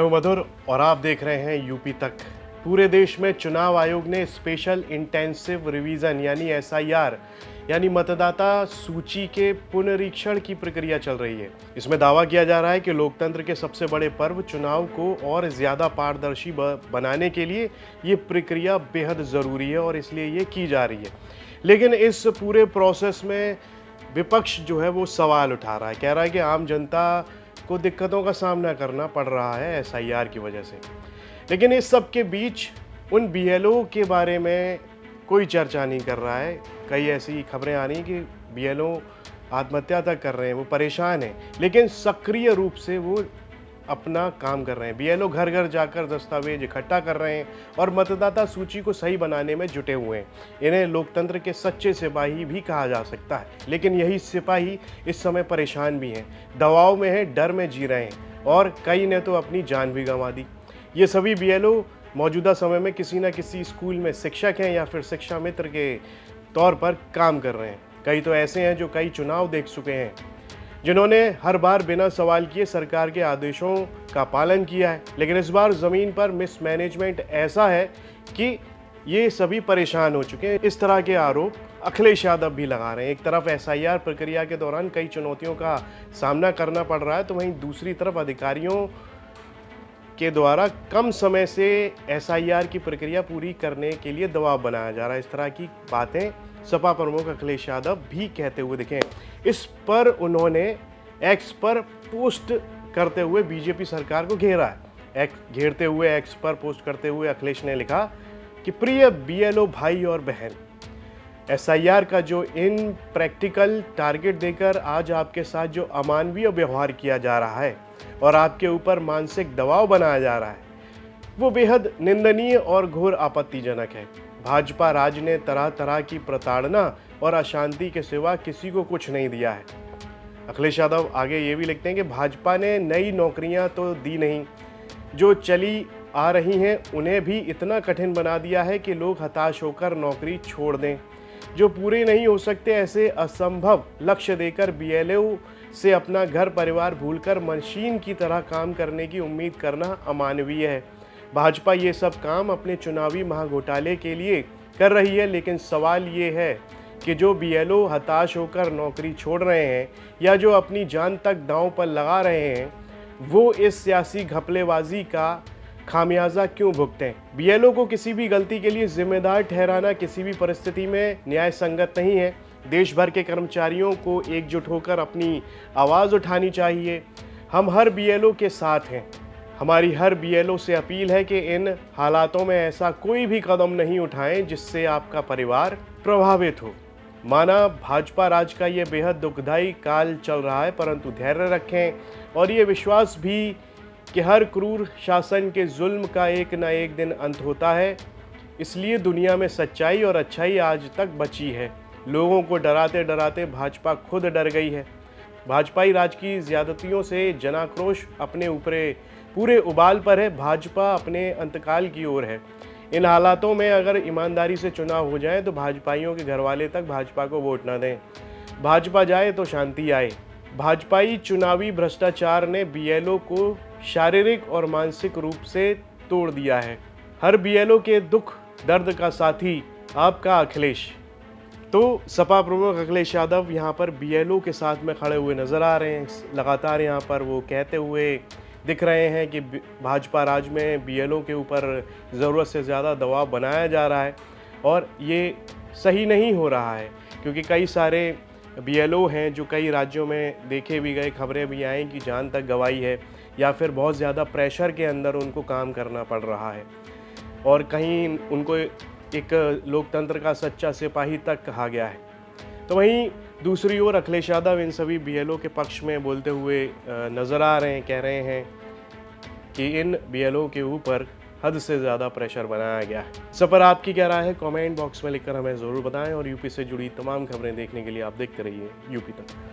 हूं मधुर और आप देख रहे हैं यूपी तक। पूरे देश में चुनाव आयोग ने स्पेशल इंटेंसिव रिवीजन यानी एसआईआर यानी मतदाता सूची के पुनरीक्षण की प्रक्रिया चल रही है। इसमें दावा किया जा रहा है कि लोकतंत्र के सबसे बड़े पर्व चुनाव को और ज्यादा पारदर्शी बनाने के लिए ये प्रक्रिया बेहद जरूरी है और इसलिए ये की जा रही है। लेकिन इस पूरे प्रोसेस में विपक्ष जो है वो सवाल उठा रहा है, कह रहा है कि आम जनता को दिक्कतों का सामना करना पड़ रहा है एसआईआर की वजह से। लेकिन इस सब के बीच उन बीएलओ के बारे में कोई चर्चा नहीं कर रहा है। कई ऐसी खबरें आ रही कि बीएलओ आत्महत्या तक कर रहे हैं, वो परेशान हैं, लेकिन सक्रिय रूप से वो अपना काम कर रहे हैं। बीएलओ घर घर जाकर दस्तावेज इकट्ठा कर रहे हैं और मतदाता सूची को सही बनाने में जुटे हुए हैं। इन्हें लोकतंत्र के सच्चे सिपाही भी कहा जा सकता है। लेकिन यही सिपाही इस समय परेशान भी हैं, दबाव में हैं, डर में जी रहे हैं और कई ने तो अपनी जान भी गंवा दी। ये सभी बीएलओ मौजूदा समय में किसी न किसी स्कूल में शिक्षक हैं या फिर शिक्षा मित्र के तौर पर काम कर रहे हैं। कई तो ऐसे हैं जो कई चुनाव देख चुके हैं, जिन्होंने हर बार बिना सवाल किए सरकार के आदेशों का पालन किया है। लेकिन इस बार ज़मीन पर मिसमैनेजमेंट ऐसा है कि ये सभी परेशान हो चुके हैं। इस तरह के आरोप अखिलेश यादव भी लगा रहे हैं। एक तरफ एसआईआर प्रक्रिया के दौरान कई चुनौतियों का सामना करना पड़ रहा है, तो वहीं दूसरी तरफ अधिकारियों के द्वारा कम समय से एसआईआर की प्रक्रिया पूरी करने के लिए दबाव बनाया जा रहा है। इस तरह की बातें सपा प्रमुख अखिलेश यादव भी कहते हुए दिखे। इस पर उन्होंने एक्स पर पोस्ट करते हुए बीजेपी सरकार को घेरा है। घेरते हुए एक्स पर पोस्ट करते हुए अखिलेश ने लिखा कि प्रिय बीएलओ भाई और बहन, एसआईआर का जो इन प्रैक्टिकल टारगेट देकर आज आपके साथ जो अमानवीय व्यवहार किया जा रहा है और आपके ऊपर मानसिक दबाव बनाया जा रहा है, वो बेहद निंदनीय और घोर आपत्तिजनक है। भाजपा राज ने तरह तरह की प्रताड़ना और अशांति के सिवा किसी को कुछ नहीं दिया है। अखिलेश यादव आगे ये भी लिखते हैं कि भाजपा ने नई नौकरियां तो दी नहीं, जो चली आ रही हैं उन्हें भी इतना कठिन बना दिया है कि लोग हताश होकर नौकरी छोड़ दें। जो पूरे नहीं हो सकते ऐसे असंभव लक्ष्य देकर बीएलओ से अपना घर परिवार भूलकर मशीन की तरह काम करने की उम्मीद करना अमानवीय है। भाजपा ये सब काम अपने चुनावी महाघोटाले के लिए कर रही है, लेकिन सवाल ये है कि जो बीएलओ हताश होकर नौकरी छोड़ रहे हैं या जो अपनी जान तक दांव पर लगा रहे हैं, वो इस सियासी घपलेबाजी का खामियाजा क्यों भुगतें? बीएलओ को किसी भी गलती के लिए जिम्मेदार ठहराना किसी भी परिस्थिति में न्याय संगत नहीं है। देश भर के कर्मचारियों को एकजुट होकर अपनी आवाज़ उठानी चाहिए। हम हर बीएलओ के साथ हैं। हमारी हर बीएलओ से अपील है कि इन हालातों में ऐसा कोई भी कदम नहीं उठाएं जिससे आपका परिवार प्रभावित हो। माना भाजपा राज का ये बेहद दुखदायी काल चल रहा है, परंतु धैर्य रखें और ये विश्वास भी कि हर क्रूर शासन के जुल्म का एक न एक दिन अंत होता है। इसलिए दुनिया में सच्चाई और अच्छाई आज तक बची है। लोगों को डराते डराते भाजपा खुद डर गई है। भाजपाई राज की ज्यादतियों से जनाक्रोश अपने ऊपर पूरे उबाल पर है। भाजपा अपने अंतकाल की ओर है। इन हालातों में अगर ईमानदारी से चुनाव हो जाए तो भाजपाइयों के घरवाले तक भाजपा को वोट न दें। भाजपा जाए तो शांति आए। भाजपाई चुनावी भ्रष्टाचार ने बीएलओ को शारीरिक और मानसिक रूप से तोड़ दिया है। हर बीएलओ के दुख दर्द का साथी आपका अखिलेश। तो सपा प्रमुख अखिलेश यादव यहाँ पर बीएलओ के साथ में खड़े हुए नजर आ रहे हैं। लगातार यहाँ पर वो कहते हुए दिख रहे हैं कि भाजपा राज में बीएलओ के ऊपर ज़रूरत से ज़्यादा दबाव बनाया जा रहा है और ये सही नहीं हो रहा है, क्योंकि कई सारे बीएलओ हैं जो कई राज्यों में देखे भी गए, खबरें भी आई कि जान तक गंवाई है या फिर बहुत ज़्यादा प्रेशर के अंदर उनको काम करना पड़ रहा है और कहीं उनको एक लोकतंत्र का सच्चा सिपाही तक कहा गया है। तो वहीं दूसरी ओर अखिलेश यादव इन सभी बीएलओ के पक्ष में बोलते हुए नज़र आ रहे हैं, कह रहे हैं कि इन बीएलओ के ऊपर हद से ज़्यादा प्रेशर बनाया गया है। इस पर आपकी क्या राय है? कमेंट बॉक्स में लिखकर हमें ज़रूर बताएं और यूपी से जुड़ी तमाम खबरें देखने के लिए आप देखते रहिए यूपी तक।